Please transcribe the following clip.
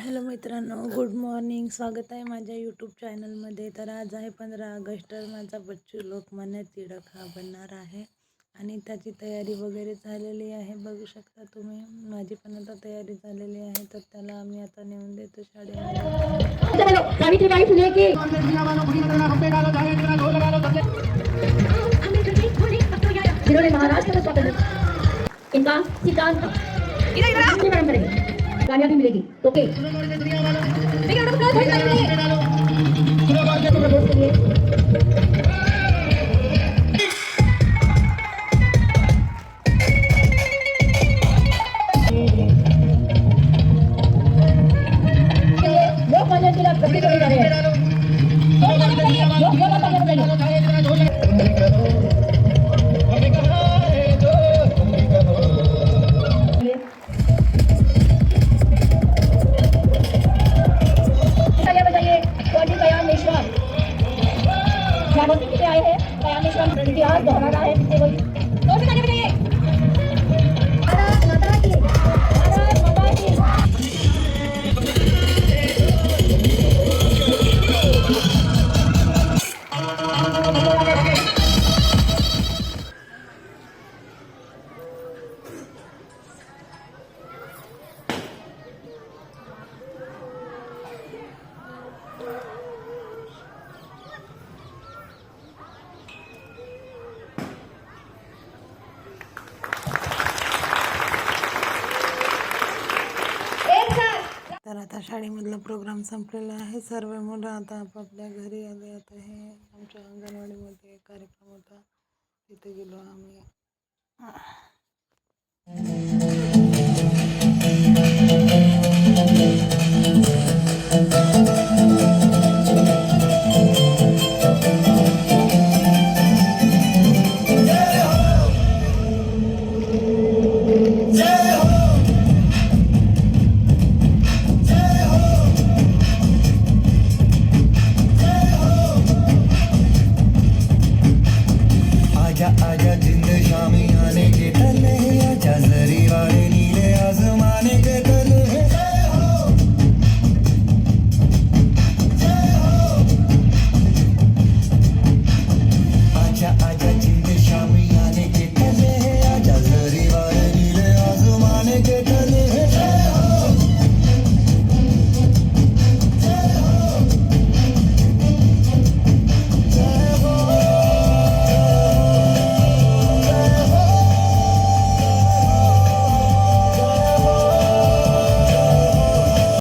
Hello मित्रांनो, good morning. स्वागत आहे माझ्या यूट्यूब चॅनलमध्ये. तर आज आहे 15 ऑगस्ट. तर माझा बच्चू लोकमान्य टिळक हा बनणार आहे आणि त्याची तयारी वगैरे झालेली आहे. बघू शकता तुम्ही. माझी पण आता तयारी झालेली आहे. तर त्याला आम्ही आता नेऊन देतो शाळेमध्ये. सावित्रीबाई फुले की जिन्होंने महाराष्ट्र में स्वातंत्र इनका सिद्धांत कामयाबी मिलेगी तो के लोकमान्य तिलक गद्दी कर रहे हैं। आए हैं कयामेश्वर इतिहास दोहराना है जिससे कोई जोर से तालियां बजाइए। भारत माता की, भारत माता की। तर आता शाळेमधला प्रोग्राम संपलेला आहे. सर्व मुलं आता आपापल्या घरी आले. आता हे आमच्या अंगणवाडीमध्ये एक कार्यक्रम होता, तिथे गेलो आम्ही.